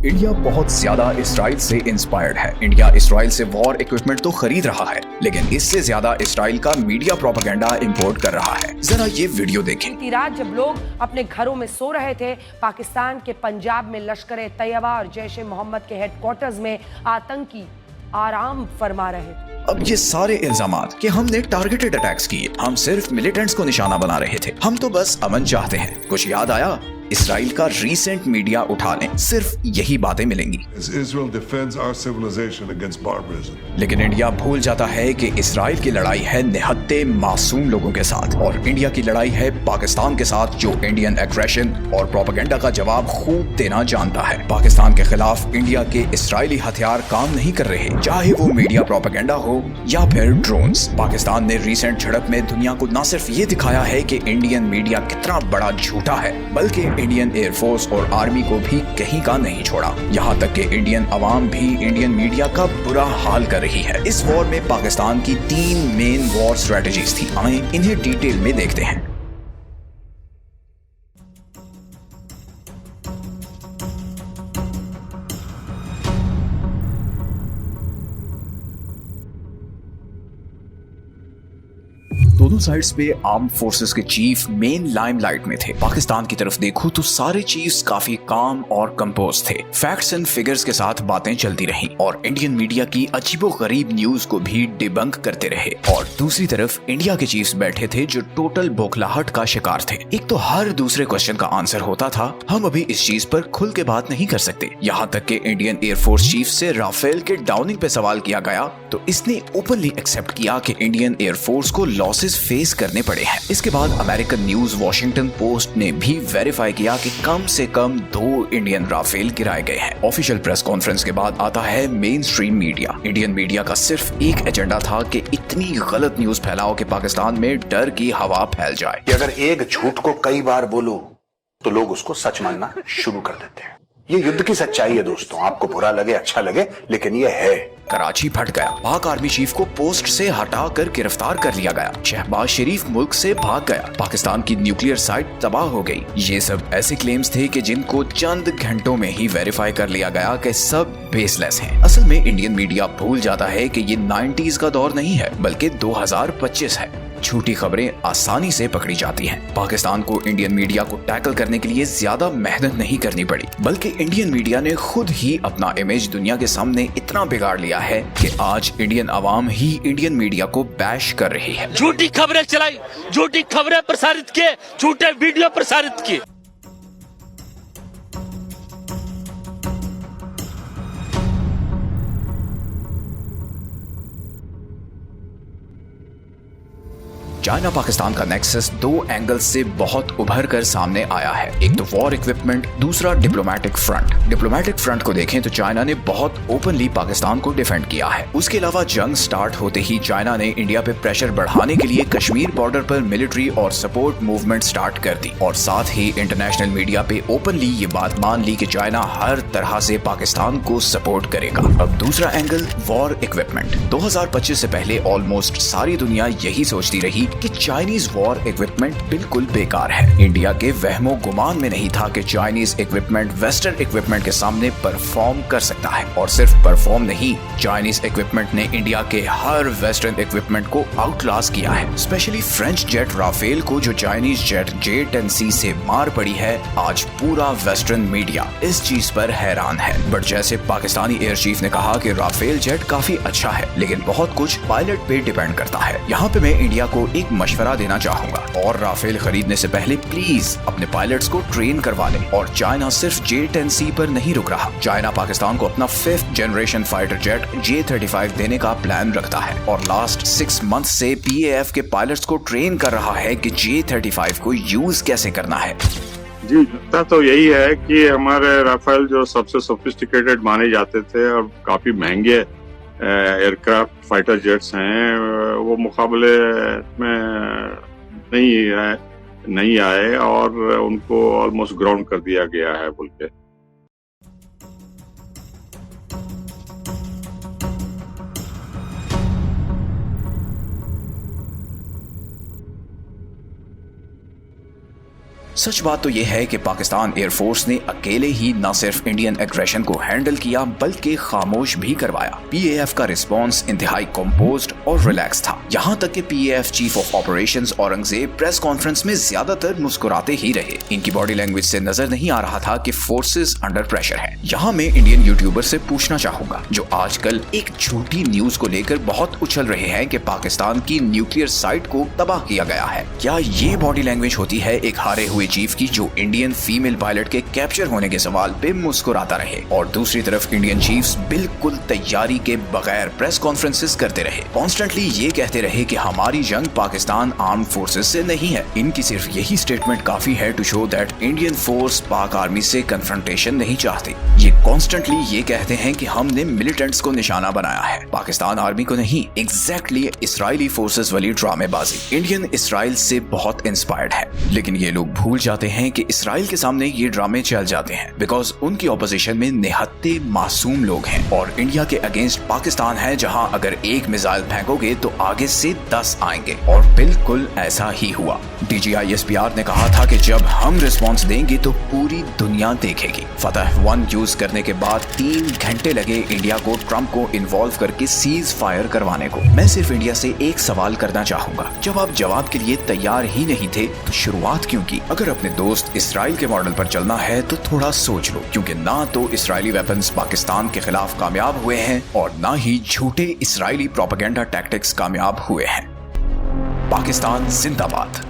India बहुत ज्यादा Israel से इंस्पायर्ड है। इंडिया इसराइल से वॉर इक्विपमेंट तो खरीद रहा है, लेकिन इससे ज्यादा इसराइल का मीडिया प्रोपेगेंडा इंपोर्ट कर रहा है। जरा ये वीडियो देखें। बीती रात जब लोग अपने घरों में सो रहे थे, पाकिस्तान के पंजाब में लश्कर तैयबा और जैश ए मोहम्मद के हेडक्वार्टर्स में आतंकी आराम फरमा रहे थे। अब ये सारे इल्जामात कि हमने टारगेटेड अटैक्स किए, हम सिर्फ मिलिटेंट्स को निशाना बना रहे थे, हम तो बस अमन चाहते हैं, कुछ याद आया? इसराइल का रीसेंट मीडिया उठा लें, सिर्फ यही बातें मिलेंगी। लेकिन इंडिया भूल जाता है कि इसराइल की लड़ाई है निहत्ते मासूम लोगों के साथ, और इंडिया की लड़ाई है पाकिस्तान के साथ, जो इंडियन एग्रेशन और प्रोपेगेंडा का जवाब खूब देना जानता है। पाकिस्तान के खिलाफ इंडिया के इसराइली हथियार काम नहीं कर रहे, चाहे वो मीडिया प्रोपेगेंडा हो या फिर ड्रोन्स। पाकिस्तान ने रीसेंट झड़प में दुनिया को न सिर्फ ये दिखाया है कि इंडियन मीडिया कितना बड़ा झूठा है, बल्कि इंडियन एयरफोर्स और आर्मी को भी कहीं का नहीं छोड़ा। यहाँ तक कि इंडियन अवाम भी इंडियन मीडिया का बुरा हाल कर रही है। इस वॉर में पाकिस्तान की 3 मेन वॉर स्ट्रेटजीज थी, आए इन्हें डिटेल में देखते हैं। दोनों साइड्स पे आर्म फोर्सेस के चीफ मेन लाइमलाइट में थे। पाकिस्तान की तरफ देखो तो सारे चीफ्स काफी काम और कंपोज थे, फैक्ट्स एंड फिगर्स के साथ बातें चलती रहीं और इंडियन मीडिया की अजीबोगरीब न्यूज को भी डिबंक करते रहे। और दूसरी तरफ इंडिया के चीफ्स बैठे थे जो टोटल बौखलाहट का शिकार थे। एक तो हर दूसरे क्वेश्चन का आंसर होता था, हम अभी इस चीज पर खुल के बात नहीं कर सकते। यहाँ तक कि इंडियन एयरफोर्स चीफ से राफेल के डाउनिंग पे सवाल किया गया तो इसने ओपनली एक्सेप्ट किया कि इंडियन एयरफोर्स को लॉसेस फेस करने पड़े हैं। इसके बाद अमेरिकन न्यूज वॉशिंगटन पोस्ट ने भी वेरीफाई किया कि कम से कम 2 इंडियन राफेल गिराए गए हैं। ऑफिशियल प्रेस कॉन्फ्रेंस के बाद आता है main stream media. Indian media का सिर्फ एक एजेंडा था कि इतनी गलत न्यूज फैलाओ कि पाकिस्तान में डर की हवा फैल जाए। कि अगर एक झूठ को कई बार बोलो तो लोग उसको सच मानना शुरू कर देते हैं। ये युद्ध की सच्चाई है दोस्तों, आपको बुरा लगे अच्छा लगे, लेकिन ये है। कराची फट गया, पाक आर्मी चीफ को पोस्ट से हटाकर गिरफ्तार कर लिया गया। शहबाज शरीफ मुल्क से भाग गया। पाकिस्तान की न्यूक्लियर साइट तबाह हो गई। ये सब ऐसे क्लेम्स थे कि जिनको चंद घंटों में ही वेरीफाई कर लिया गया कि सब बेसलेस हैं। असल में इंडियन मीडिया भूल जाता है कि ये 90s का दौर नहीं है, बल्कि 2025 है। झूठी खबरें आसानी से पकड़ी जाती हैं। पाकिस्तान को इंडियन मीडिया को टैकल करने के लिए ज्यादा मेहनत नहीं करनी पड़ी, बल्कि इंडियन मीडिया ने खुद ही अपना इमेज दुनिया के सामने इतना बिगाड़ लिया है कि आज इंडियन अवाम ही इंडियन मीडिया को बैश कर रही है। झूठी खबरें चलाई, झूठी खबरें प्रसारित किए, झूठे वीडियो प्रसारित किए। चाइना पाकिस्तान का नेक्सस 2 एंगल से बहुत उभर कर सामने आया है। एक तो वॉर इक्विपमेंट, दूसरा डिप्लोमेटिक फ्रंट। डिप्लोमेटिक फ्रंट को देखें तो चाइना ने बहुत ओपनली पाकिस्तान को डिफेंड किया है। उसके अलावा जंग स्टार्ट होते ही चाइना ने इंडिया पे प्रेशर बढ़ाने के लिए कश्मीर बॉर्डर पर मिलिट्री और सपोर्ट मूवमेंट स्टार्ट कर दी, और साथ ही इंटरनेशनल मीडिया पे ओपनली ये बात मान ली कि चाइना हर तरह से पाकिस्तान को सपोर्ट करेगा। अब दूसरा एंगल वॉर इक्विपमेंट। 2025 से पहले ऑलमोस्ट सारी दुनिया यही सोचती रही कि चाइनीज वॉर इक्विपमेंट बिल्कुल बेकार है। इंडिया के वहमो गुमान में नहीं था कि चाइनीज इक्विपमेंट वेस्टर्न इक्विपमेंट के सामने परफॉर्म कर सकता है, और सिर्फ परफॉर्म नहीं, चाइनीज इक्विपमेंट ने इंडिया के हर वेस्टर्न इक्विपमेंट को आउटक्लास किया है। स्पेशली फ्रेंच जेट राफेल को जो चाइनीज जेट J-10C से मार पड़ी है, आज पूरा वेस्टर्न मीडिया इस चीज पर हैरान है। बट जैसे पाकिस्तानी एयर चीफ ने कहा कि राफेल जेट काफी अच्छा है, लेकिन बहुत कुछ पायलट पे डिपेंड करता है। यहाँ पे मैं इंडिया को एक मशवरा देना चाहूंगा, और राफेल खरीदने से पहले प्लीज अपने पायलट्स को ट्रेन करवा लें। और चाइना सिर्फ J-10C पर नहीं रुक रहा, चाइना पाकिस्तान को अपना 5th generation fighter jet J-35 देने का प्लान रखता है, और लास्ट 6 मंथ से PAF के पायलट्स को ट्रेन कर रहा है कि J-35 को यूज कैसे करना है। जी, लगता तो यही है कि हमारे राफेल जो सबसे सोफिस्टिकेटेड माने जाते थे और काफी महंगे एयरक्राफ्ट फाइटर जेट्स हैं, वो मुकाबले में नहीं आए और उनको ऑलमोस्ट ग्राउंड कर दिया गया है बोल के। सच बात तो यह है कि पाकिस्तान एयरफोर्स ने अकेले ही न सिर्फ इंडियन एग्रेशन को हैंडल किया बल्कि खामोश भी करवाया। पीएएफ का रिस्पांस इंतहाई कंपोज्ड और रिलैक्स था। यहाँ तक कि PAF chief of operations Aurangzeb press conference में ज्यादातर मुस्कुराते ही रहे। इनकी बॉडी लैंग्वेज से नजर नहीं आ रहा था कि फोर्सेस अंडर प्रेशर है। यहाँ मैं इंडियन यूट्यूबर से पूछना चाहूंगा जो आजकल एक झूठी न्यूज को लेकर बहुत उछल रहे हैं कि पाकिस्तान की न्यूक्लियर साइट को तबाह किया गया है, क्या ये बॉडी लैंग्वेज होती है एक हारे हुए चीफ की जो इंडियन फीमेल पायलट के कैप्चर होने के सवाल पे मुस्कुराता रहे और दूसरी तरफ इंडियन चीफ्स बिल्कुल तैयारी के बगैर प्रेस कॉन्फ्रेंसेस करते रहे, कॉन्स्टेंटली ये कहते रहे कि हमारी जंग पाकिस्तान आर्म फोर्सेस से नहीं है। इनकी सिर्फ यही स्टेटमेंट काफी है to show that Indian force Pak army से कन्फ्रंटेशन नहीं चाहते। ये कॉन्स्टेंटली ये कहते हैं कि हमने मिलिटेंट्स को निशाना बनाया है, पाकिस्तान आर्मी को नहीं। एग्जैक्टली इजरायली फोर्सेस वाली ड्रामेबाजी। इंडियन इसराइल से बहुत इंस्पायर्ड है, लेकिन ये लोग भूल जाते हैं कि इसराइल के सामने ये ड्रामे चल जाते हैं बिकॉज उनकी ऑपोजिशन में निहत्ते मासूम लोग हैं और इंडिया के अगेंस्ट पाकिस्तान है जहां अगर एक मिसाइल फेंकोगे तो आगे से 10 आएंगे और बिल्कुल ऐसा ही हुआ। DGISPR ने कहा था कि जब हम रिस्पॉन्स देंगे तो पूरी दुनिया देखेगी। फतह 1 यूज करने के बाद 3 घंटे लगे इंडिया को ट्रंप को इन्वॉल्व करके सीज फायर करवाने को। मैं सिर्फ इंडिया से एक सवाल करना चाहूंगा, जब आप जवाब के लिए तैयार ही नहीं थे तो शुरुआत क्यों की? अगर अपने दोस्त इसराइल के मॉडल पर चलना है तो थोड़ा सोच लो, क्योंकि ना तो इसराइली वेपन्स पाकिस्तान के खिलाफ कामयाब हुए हैं और ना ही झूठे इसराइली प्रोपेगेंडा टैक्टिक्स कामयाब हुए हैं। पाकिस्तान जिंदाबाद।